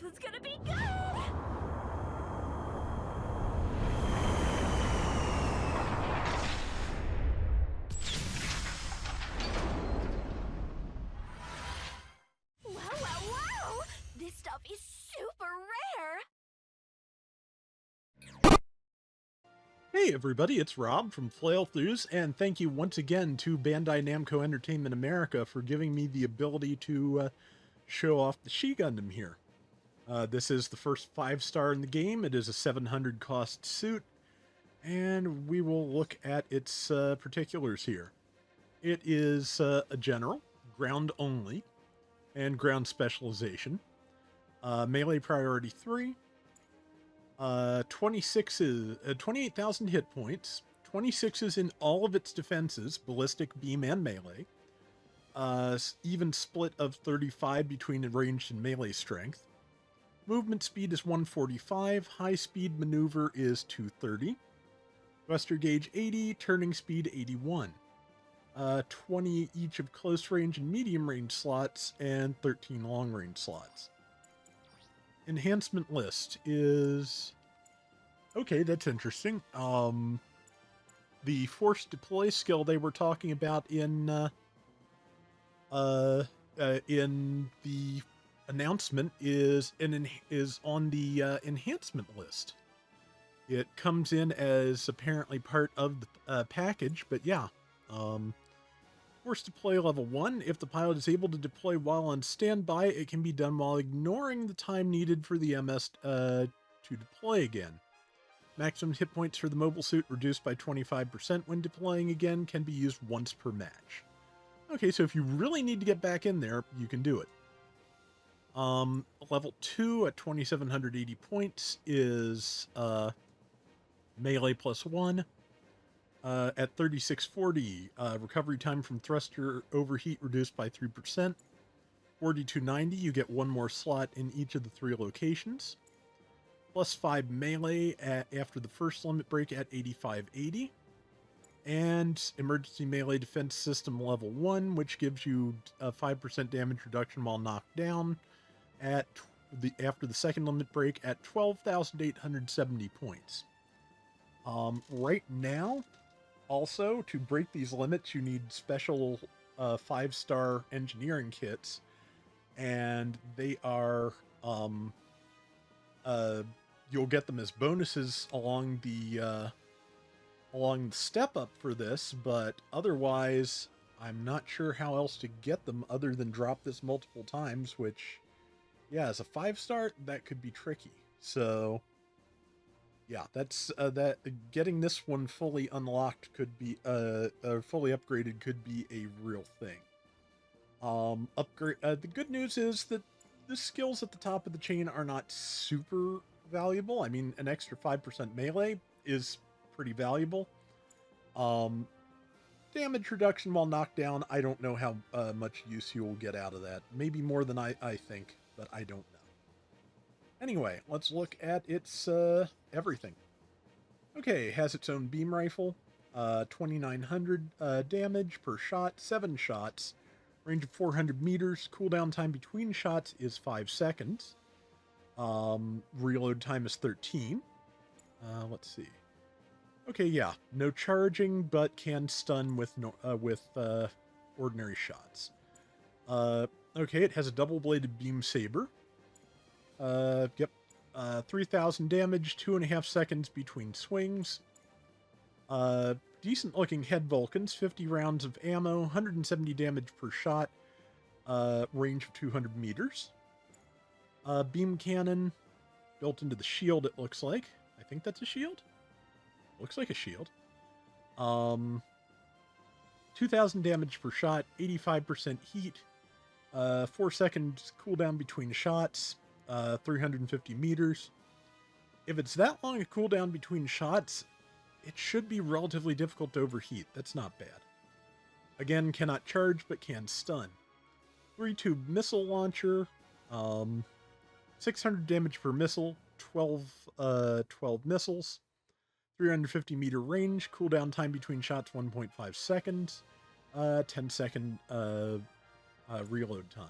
This one's gonna be good! Wow! This stuff is super rare! Hey everybody, it's Rob from Flailthroughs, and thank you once again to Bandai Namco Entertainment America for giving me the ability to show off the She Gundam here. This is the first 5-star in the game. It is a 700 cost suit, and we will look at its particulars here. It is a general, ground only, and ground specialization. Melee priority 3. 26 is 28,000 hit points. 26 is in all of its defenses, ballistic, beam, and melee. Even split of 35 between ranged and melee strength. Movement speed is 145. High speed maneuver is 230. Thruster gauge 80. Turning speed 81. 20 each of close range and medium range slots, and 13 long range slots. Enhancement list is... okay, that's interesting. The force deploy skill they were talking about in the announcement is on the enhancement list. It comes in as apparently part of the package, but yeah. Force deploy level 1. If the pilot is able to deploy while on standby, it can be done while ignoring the time needed for the MS to deploy again. Maximum hit points for the mobile suit reduced by 25% when deploying again, can be used once per match. Okay, so if you really need to get back in there, you can do it. Level 2 at 2,780 points is melee plus 1. At 3640, recovery time from thruster overheat reduced by 3%. 4290, you get one more slot in each of the 3 locations. Plus 5 melee after the first limit break at 8580. And emergency melee defense system level 1, which gives you a 5% damage reduction while knocked down at after the second limit break at 12,870 points. Right now, also, to break these limits, you need special 5-star engineering kits, and they are, you'll get them as bonuses along the step up for this, but otherwise, I'm not sure how else to get them other than drop this multiple times, which, yeah, as a 5-star, that could be tricky. So... yeah, that's getting this one fully unlocked could be fully upgraded could be a real thing. The good news is that the skills at the top of the chain are not super valuable. I mean, an extra 5% melee is pretty valuable. Damage reduction while knocked down, I don't know how much use you will get out of that. Maybe more than I think, but I don't know. Anyway, let's look at its everything. Okay, it has its own beam rifle, 2,900 damage per shot, 7 shots, range of 400 meters, cooldown time between shots is 5 seconds, reload time is 13. Let's see. Okay, yeah, no charging, but can stun with ordinary shots. Okay, it has a double-bladed beam saber. Yep. 3,000 damage, 2.5 seconds between swings. Decent looking head Vulcans, 50 rounds of ammo, 170 damage per shot, range of 200 meters. Beam cannon, built into the shield it looks like. I think that's a shield? Looks like a shield. 2,000 damage per shot, 85% heat, 4 seconds cooldown between shots. 350 meters. If it's that long a cooldown between shots, it should be relatively difficult to overheat. That's not bad. Again, cannot charge, but can stun. 3-tube missile launcher. 600 damage per missile. 12 missiles. 350 meter range. Cooldown time between shots 1.5 seconds. 10 second reload time.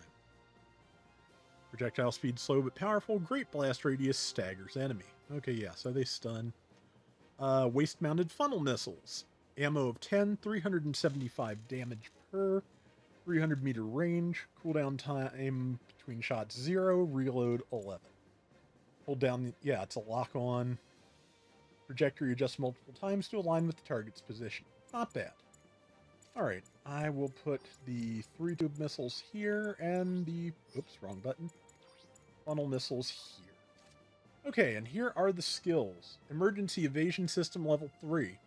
Projectile speed slow but powerful. Great blast radius staggers enemy. Okay, yeah, so they stun. Waist-mounted funnel missiles. Ammo of 10, 375 damage per, 300 meter range. Cooldown time between shots 0, reload 11. Hold down, yeah, it's a lock-on. Trajectory adjusts multiple times to align with the target's position. Not bad. Alright, I will put the 3-tube missiles here and the, oops, wrong button, funnel missiles here. Okay, and here are the skills. Emergency evasion system level 3.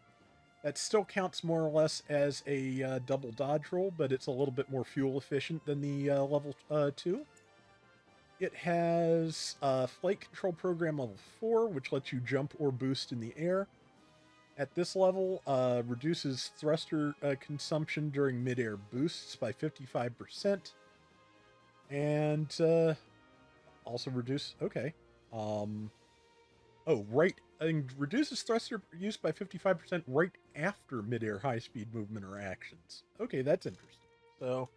That still counts more or less as a double dodge roll, but it's a little bit more fuel efficient than the level 2. It has flight control program level 4, which lets you jump or boost in the air. At this level, reduces thruster consumption during mid-air boosts by 55%. And also reduce, okay. Reduces thruster use by 55% right after mid-air high-speed movement or actions. Okay, that's interesting. So,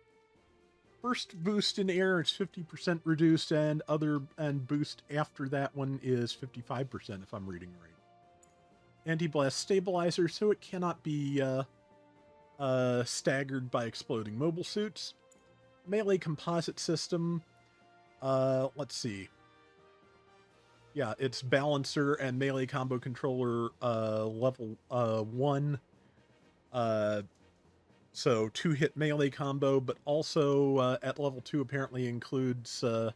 first boost in air is 50% reduced, and boost after that one is 55%, if I'm reading right. Anti-blast stabilizer, so it cannot be staggered by exploding mobile suits. Melee composite system. Let's see. Yeah, it's balancer and melee combo controller level 1. So 2-hit melee combo, but also at level 2 apparently includes I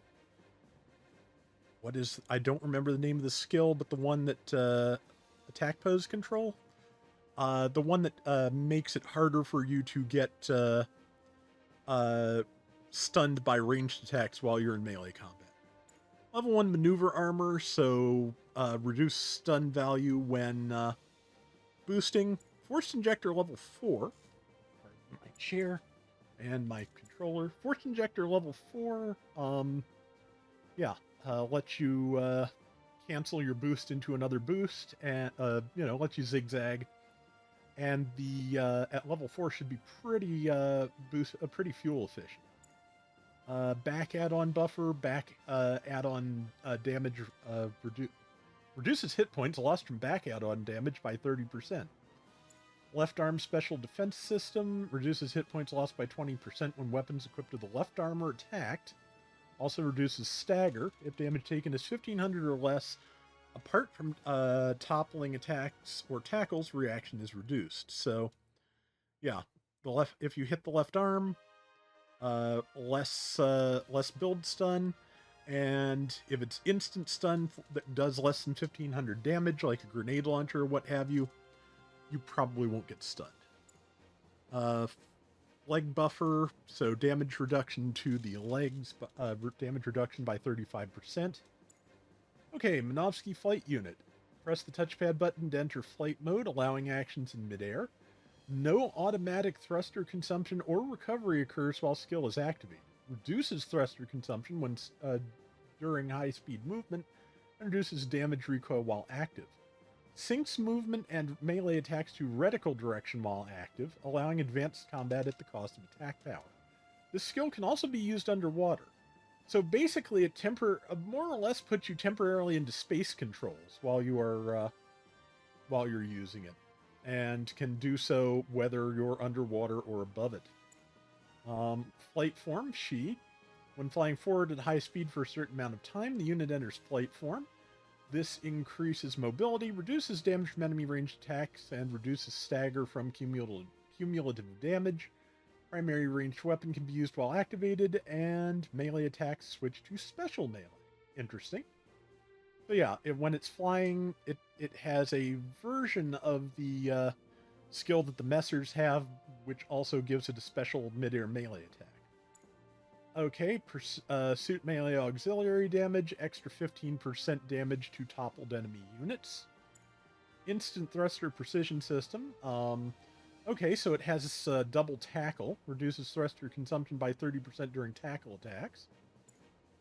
don't remember the name of the skill, but the one that attack pose control. The one that makes it harder for you to get stunned by ranged attacks while you're in melee combat. Level 1 maneuver armor, so reduce stun value when boosting. Forced injector level 4. My chair and my controller. Forced injector level 4. Lets you cancel your boost into another boost, and lets you zigzag. And the at level 4 should be pretty pretty fuel efficient. Back add-on buffer, back add-on damage reduces hit points lost from back add-on damage by 30%. Left arm special defense system reduces hit points lost by 20% when weapons equipped with the left arm are attacked. Also reduces stagger if damage taken is 1500 or less. Apart from toppling attacks or tackles, reaction is reduced. So, yeah, if you hit the left arm, less build stun, and if it's instant stun that does less than 1500 damage, like a grenade launcher or what have you, you probably won't get stunned. Leg buffer, so damage reduction to the legs, damage reduction by 35%. Okay, Minovsky flight unit. Press the touchpad button to enter flight mode, allowing actions in midair. No automatic thruster consumption or recovery occurs while skill is activated. Reduces thruster consumption when during high-speed movement, and reduces damage recoil while active. Syncs movement and melee attacks to reticle direction while active, allowing advanced combat at the cost of attack power. This skill can also be used underwater. So basically, it more or less puts you temporarily into space controls while you're using it, and can do so whether you're underwater or above it. Flight form, She. When flying forward at high speed for a certain amount of time, the unit enters flight form. This increases mobility, reduces damage from enemy ranged attacks, and reduces stagger from cumulative damage. Primary ranged weapon can be used while activated, and melee attacks switch to special melee. Interesting. So yeah, when it's flying, it has a version of the skill that the Messers have, which also gives it a special mid-air melee attack. Okay, suit melee auxiliary damage, extra 15% damage to toppled enemy units. Instant thruster precision system. Okay, so it has this double tackle, reduces thruster consumption by 30% during tackle attacks.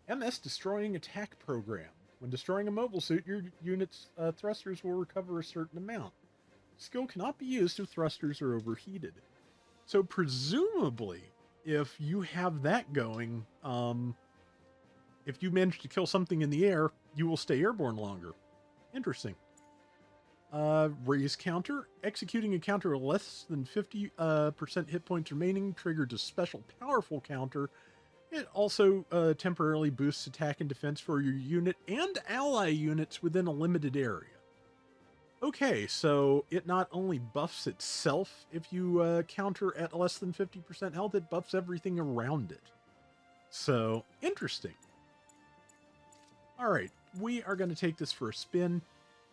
MS destroying attack program. When destroying a mobile suit, your unit's thrusters will recover a certain amount. Skill cannot be used if thrusters are overheated. So presumably, if you have that going, if you manage to kill something in the air, you will stay airborne longer. Interesting. Raise counter. Executing a counter with less than 50% hit points remaining triggers a special powerful counter. It also temporarily boosts attack and defense for your unit and ally units within a limited area. Okay, so it not only buffs itself if you counter at less than 50% health, it buffs everything around it. So, interesting. Alright, we are going to take this for a spin.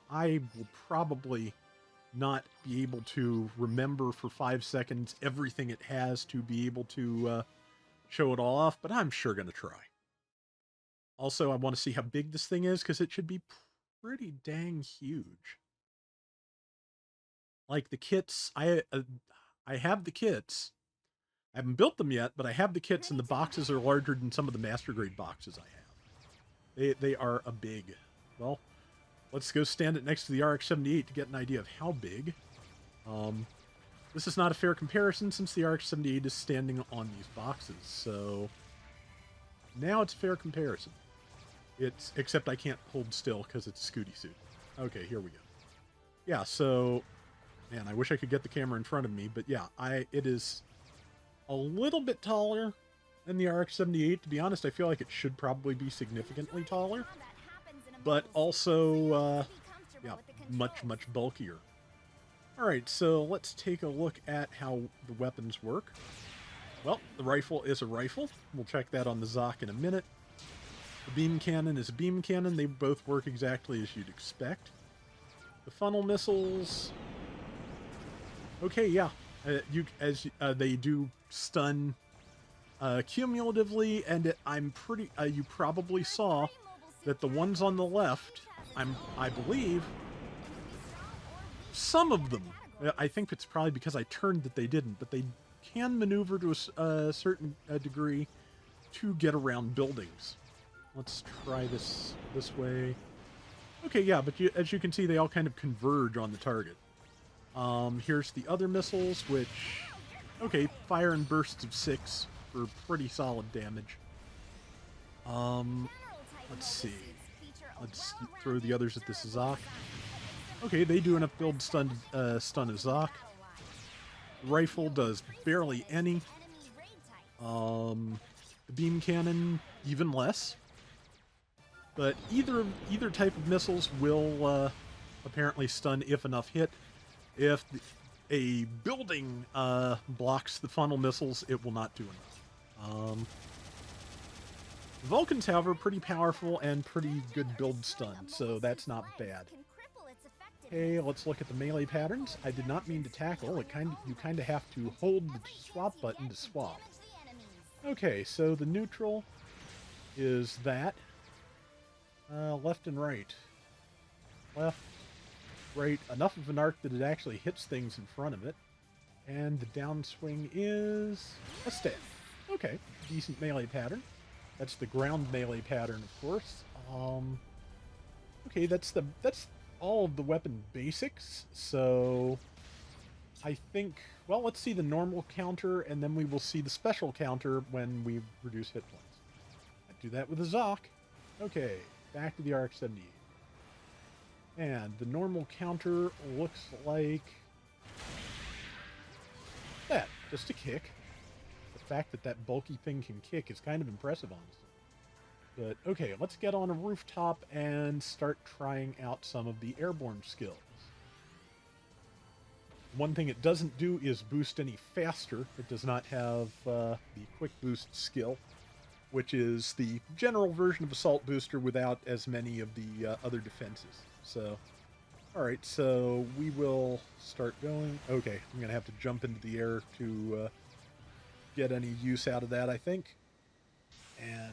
I will probably not be able to remember for 5 seconds everything it has to be able to show it all off, but I'm sure going to try. Also, I want to see how big this thing is, because it should be pretty dang huge. Like the kits, I have the kits. I haven't built them yet, but I have the kits, and the boxes are larger than some of the master grade boxes I have. They are a big. Well, let's go stand it next to the RX-78 to get an idea of how big. This is not a fair comparison since the RX-78 is standing on these boxes, so now it's a fair comparison. Except I can't hold still because it's a Scooty suit. Okay, here we go. Yeah, so man, I wish I could get the camera in front of me, but yeah, it is a little bit taller than the RX-78. To be honest, I feel like it should probably be significantly taller, but also, yeah, much, much bulkier. Alright, so let's take a look at how the weapons work. Well, the rifle is a rifle. We'll check that on the Zoc in a minute. The beam cannon is a beam cannon. They both work exactly as you'd expect. The funnel missiles... Okay, yeah. They do stun cumulatively, and you probably saw that the ones on the left, I believe, some of them, I think it's probably because I turned that they didn't, but they can maneuver to a certain degree to get around buildings. Let's try this way. Okay, yeah, but as you can see, they all kind of converge on the target. Here's the other missiles, which, okay, fire in bursts of 6 for pretty solid damage. Let's see. Let's throw the others at this Zoc. Okay, they do enough build stun a Zoc. Rifle does barely any. The beam cannon, even less. But either type of missiles will apparently stun if enough hit. If a building blocks the funnel missiles, it will not do enough. The Vulcans, however, pretty powerful and pretty good build stun, so that's not bad. Okay, let's look at the melee patterns. I did not mean to tackle. You kind of have to hold the swap button to swap. Okay, so the neutral is that. Left and right. Left, right. Enough of an arc that it actually hits things in front of it. And the downswing is a staff. Okay, decent melee pattern. That's the ground melee pattern, of course. Okay, that's all of the weapon basics. So I think, well, let's see the normal counter, and then we will see the special counter when we reduce hit points. I do that with a Zoc. Okay, back to the RX-78. And the normal counter looks like that, just a kick. The fact that that bulky thing can kick is kind of impressive, honestly. But, okay, let's get on a rooftop and start trying out some of the airborne skills. One thing it doesn't do is boost any faster. It does not have the quick boost skill, which is the general version of Assault Booster without as many of the other defenses. So, alright, so we will start going. Okay, I'm going to have to jump into the air to get any use out of that, I think. And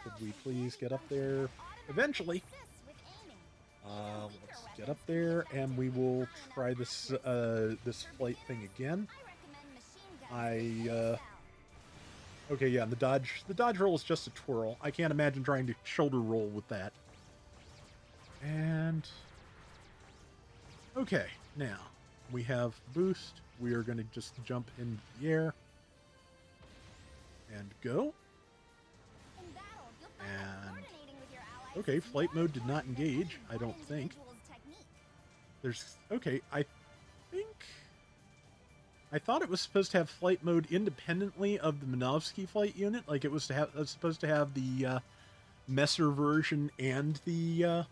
could we please get up there eventually? Let's get up there, and we will try this this flight thing again. Okay, yeah, the dodge roll is just a twirl. I can't imagine trying to shoulder roll with that. And okay, now we have boost. We are going to just jump into the air and go. And okay, flight mode did not engage, I don't think. There's okay, I thought it was supposed to have flight mode independently of the Minovsky flight unit. Like it was supposed to have the Messer version and the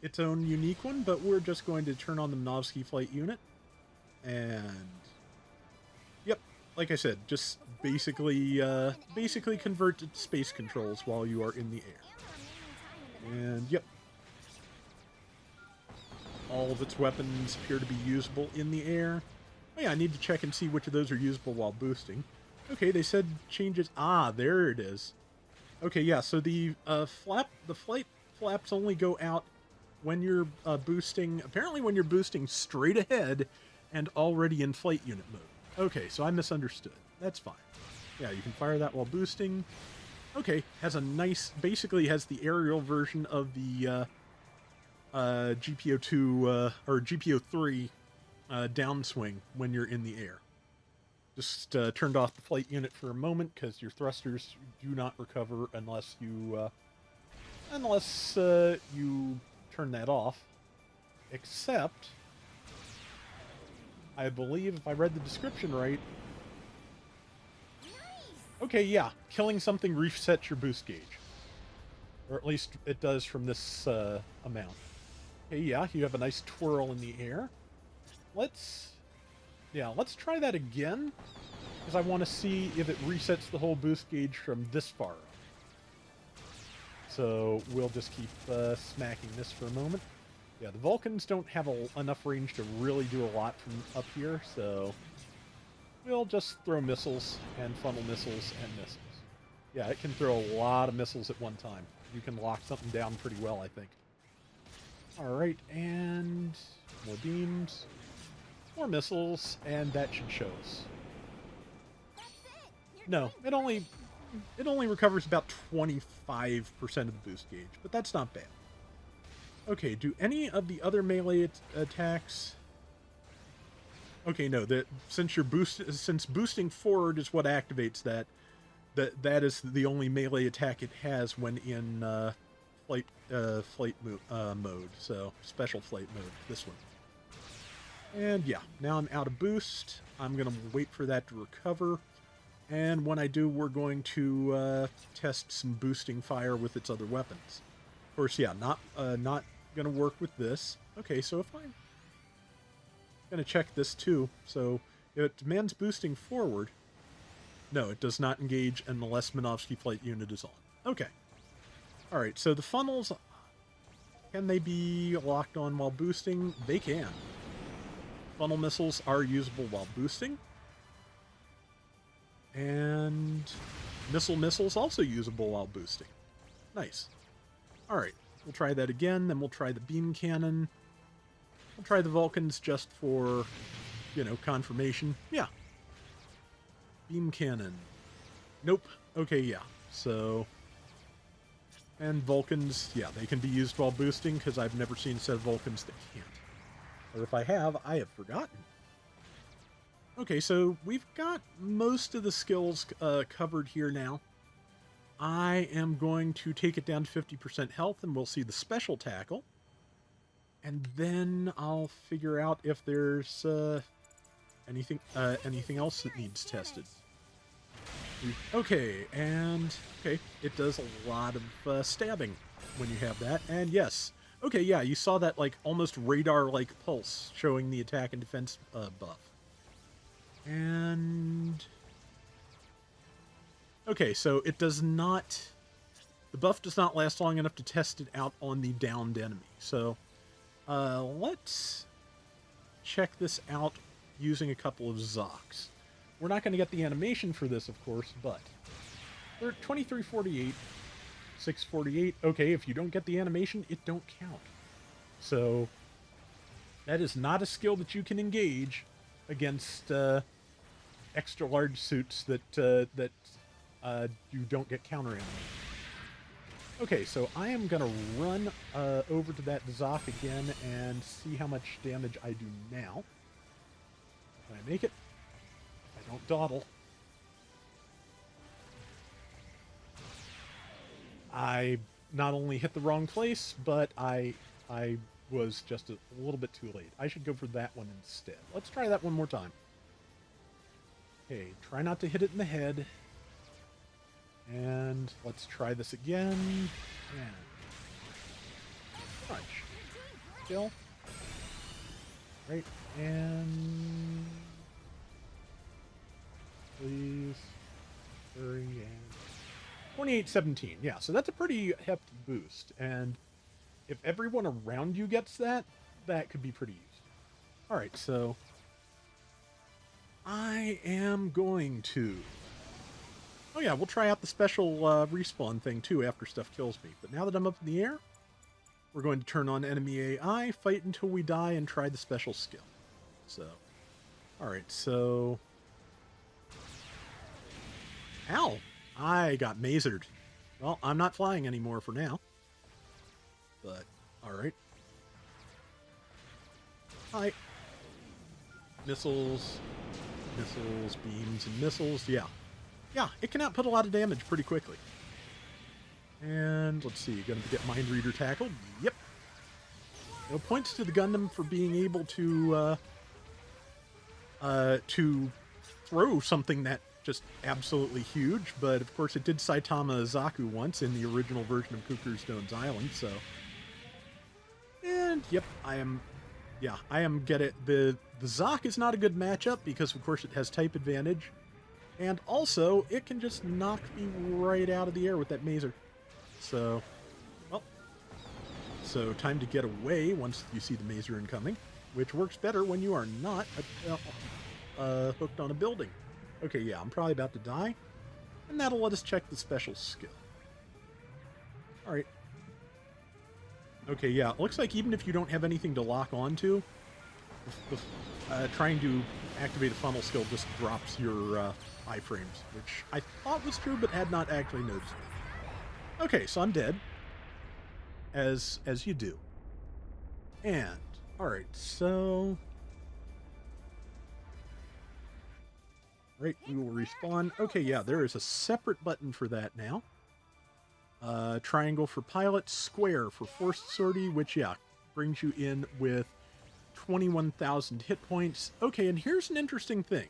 its own unique one, but we're just going to turn on the Minovsky flight unit. And yep, like I said, just basically convert to space controls while you are in the air. And yep, all of its weapons appear to be usable in the air. Oh yeah, I need to check and see which of those are usable while boosting. Okay, they said changes. Ah, there it is. Okay, yeah, so the flight flaps only go out when you're boosting, apparently when you're boosting straight ahead and already in flight unit mode. Okay, so I misunderstood. That's fine. Yeah, you can fire that while boosting. Okay, has a nice, basically has the aerial version of the GPO2 or GPO3 downswing when you're in the air. Just turned off the flight unit for a moment because your thrusters do not recover unless you turn that off. Except, I believe if I read the description right. Okay, yeah, killing something resets your boost gauge, or at least it does from this amount. Okay, yeah, you have a nice twirl in the air. Let's try that again, because I want to see if it resets the whole boost gauge from this far up. So we'll just keep smacking this for a moment. Yeah, the Vulcans don't have enough range to really do a lot from up here, so we'll just throw missiles and funnel missiles and missiles. Yeah, it can throw a lot of missiles at one time. You can lock something down pretty well, I think. Alright, and more beams. More missiles, and that should show us. No, it only recovers about 25% of the boost gauge, but that's not bad. Okay, do any of the other melee attacks... Okay, no, since boosting forward is what activates that is the only melee attack it has when in flight mode, so special flight mode, this one. And yeah, now I'm out of boost. I'm going to wait for that to recover. And when I do, we're going to test some boosting fire with its other weapons. Of course, yeah, not going to work with this. Okay, so if I'm going to check this too. So it demands boosting forward. No, it does not engage unless Minovsky flight unit is on. Okay. All right, so the funnels, can they be locked on while boosting? They can. Funnel missiles are usable while boosting. And missiles also usable while boosting. Nice. Alright, we'll try that again, then we'll try the beam cannon. We'll try the Vulcans just for, confirmation. Yeah. Beam cannon. Nope. Okay, yeah. So... And Vulcans, yeah, they can be used while boosting, because I've never seen a set of Vulcans that can't. Or if I have forgotten. Okay, so we've got most of the skills covered here now. I am going to take it down to 50% health, and we'll see the special tackle. And then I'll figure out if there's anything else that needs tested. Okay, and it does a lot of stabbing when you have that, and yes. Okay, yeah, you saw that, almost radar-like pulse showing the attack and defense buff. And... Okay, so it does not... The buff does not last long enough to test it out on the downed enemy. So, let's check this out using a couple of Zocs. We're not going to get the animation for this, of course, but... They're 2348... 648. Okay, if you don't get the animation, it don't count. So that is not a skill that you can engage against extra large suits that you don't get counter animation. Okay, so I am gonna run over to that Zoc again and see how much damage I do now. Can I make it? I don't dawdle. I not only hit the wrong place, but I was just a little bit too late. I should go for that one instead. Let's try that one more time. Okay, try not to hit it in the head. And let's try this again. And punch. Kill. Right, and please hurry, and 2817. Yeah, so that's a pretty hefty boost, and if everyone around you gets that, that could be pretty useful. All right, so I am going to... Oh yeah, we'll try out the special respawn thing too after stuff kills me. But now that I'm up in the air, we're going to turn on enemy AI, fight until we die, and try the special skill. So, alright, so... Ow! I got mazered. Well, I'm not flying anymore for now. But, alright. Hi. Missiles, missiles, beams, and missiles, yeah. Yeah, it can output a lot of damage pretty quickly. And, let's see, gonna get Mind Reader tackled? Yep. No points to the Gundam for being able to throw something that just absolutely huge, but of course it did Saitama Zaku once in the original version of Cuckoo Stone's Island, so... And, yep, I am getting... The Zok is not a good matchup because, of course, it has type advantage. And also, it can just knock me right out of the air with that mazer. So, well... So, time to get away once you see the mazer incoming, which works better when you are not hooked on a building. Okay, yeah, I'm probably about to die, and that'll let us check the special skill. Alright. Okay, yeah, it looks like even if you don't have anything to lock onto, trying to activate the funnel skill just drops your iframes, which I thought was true, but had not actually noticed. Okay, so I'm dead. As you do. And, alright, so... Right, we will respawn. Okay, yeah, there is a separate button for that now. Triangle for pilot, square for forced sortie, which, yeah, brings you in with 21,000 hit points. Okay, and here's an interesting thing.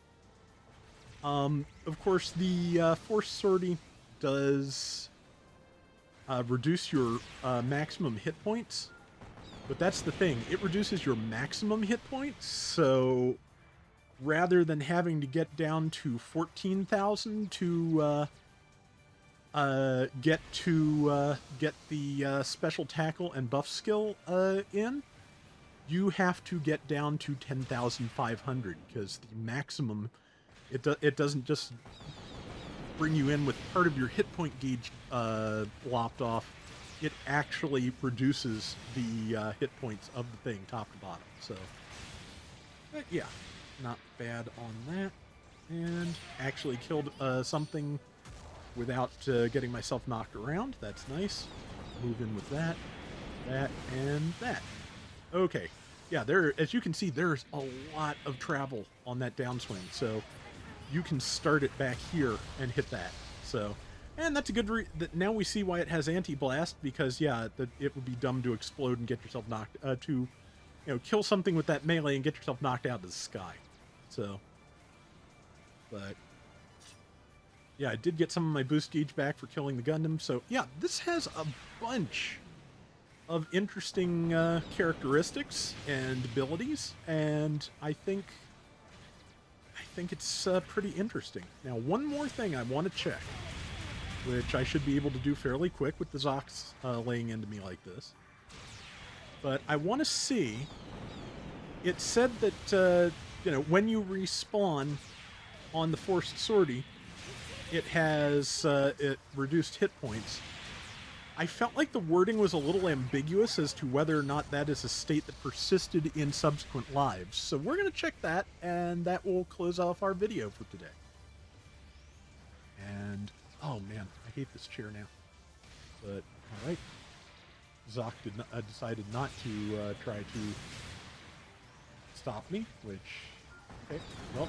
Of course, the forced sortie does reduce your maximum hit points, but that's the thing. It reduces your maximum hit points, so... rather than having to get down to 14,000 to get the special tackle and buff skill in, you have to get down to 10,500 because the maximum it doesn't just bring you in with part of your hit point gauge lopped off. It actually reduces the hit points of the thing top to bottom. So yeah. Not bad on that. And actually killed something without getting myself knocked around. That's nice. Move in with that, and that. Okay. Yeah, as you can see, there's a lot of travel on that downswing. So you can start it back here and hit that. So, and that's a good now we see why it has anti-blast, because, yeah, it would be dumb to explode and get yourself knocked, kill something with that melee and get yourself knocked out of the sky. So, but, yeah, I did get some of my boost gauge back for killing the Gundam. So, yeah, this has a bunch of interesting characteristics and abilities, and I think it's pretty interesting. Now, one more thing I want to check, which I should be able to do fairly quick with the Zoks laying into me like this. But I want to see... It said that... when you respawn on the forced sortie, it has reduced hit points. I felt like the wording was a little ambiguous as to whether or not that is a state that persisted in subsequent lives. So we're going to check that, and that will close off our video for today. And, oh man, I hate this chair now. But, alright. Zok decided not to try to stop me, which... Okay, well,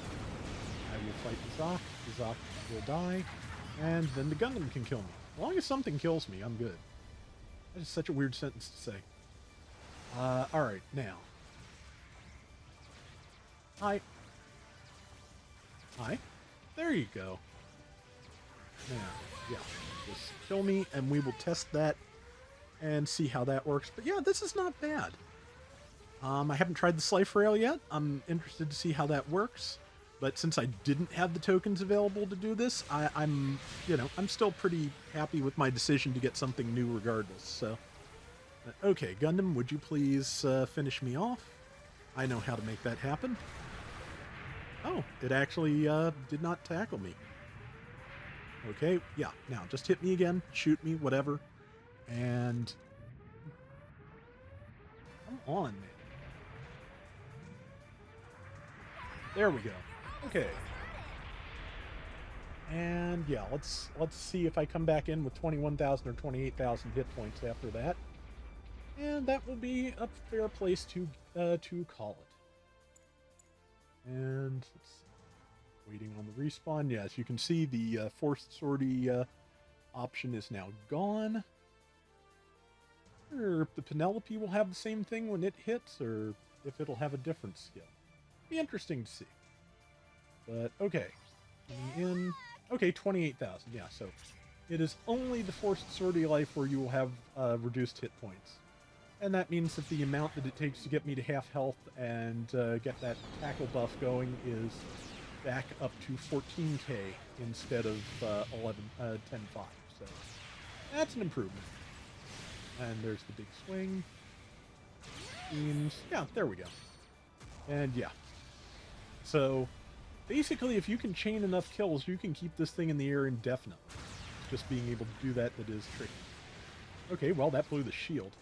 I will fight the Zok will die, and then the Gundam can kill me. As long as something kills me, I'm good. That is such a weird sentence to say. Alright, now. Hi. Hi. There you go. Now, yeah. Just kill me, and we will test that and see how that works. But yeah, this is not bad. I haven't tried the Slife Rail yet. I'm interested to see how that works. But since I didn't have the tokens available to do this, I'm still pretty happy with my decision to get something new regardless. So, okay, Gundam, would you please finish me off? I know how to make that happen. Oh, it actually did not tackle me. Okay, yeah, now just hit me again, shoot me, whatever. And come on, man. There we go. Okay. And yeah, let's see if I come back in with 21,000 or 28,000 hit points after that. And that will be a fair place to call it. And let's see. Waiting on the respawn. Yes, you can see the forced sortie option is now gone. Or if the Penelope will have the same thing when it hits, or if it'll have a different skill. Be interesting to see. But okay. Coming in. Okay, 28,000. Yeah, so it is only the forced sortie life where you will have reduced hit points. And that means that the amount that it takes to get me to half health and get that tackle buff going is back up to 14k instead of 10.5. So that's an improvement. And there's the big swing. And yeah, there we go. And yeah. So basically, if you can chain enough kills, you can keep this thing in the air indefinitely. Just being able to do that is tricky. Okay, well, that blew the shield.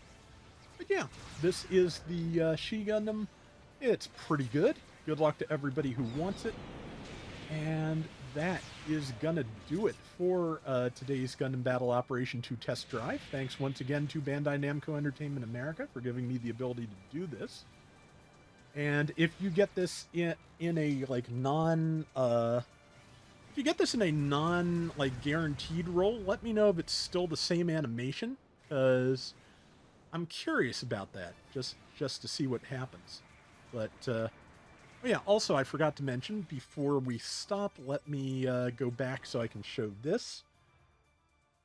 But yeah, this is the She Gundam. It's pretty good. Good luck to everybody who wants it. And that is gonna do it for today's Gundam Battle Operation 2 test drive. Thanks once again to Bandai Namco Entertainment America for giving me the ability to do this. And if you get this in a like guaranteed roll, let me know if it's still the same animation, because I'm curious about that, just to see what happens. But oh yeah, also I forgot to mention, before we stop, let me go back so I can show this.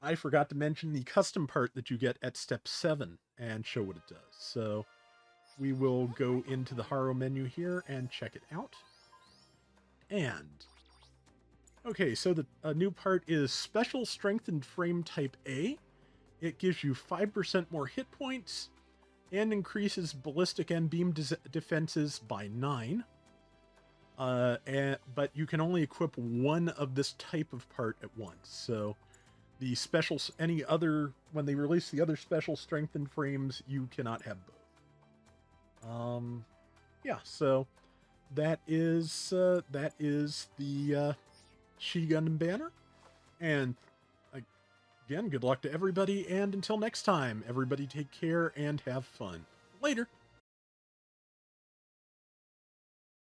I forgot to mention the custom part that you get at step 7 and show what it does. So we will go into the Haro menu here and check it out. And okay, so the new part is Special Strengthened Frame Type A. It gives you 5% more hit points and increases ballistic and beam defenses by 9. But you can only equip one of this type of part at once. So the when they release the other special strengthened frames, you cannot have both. Yeah, so that is the She Gundam banner. And again, good luck to everybody, and until next time, everybody take care and have fun. Later.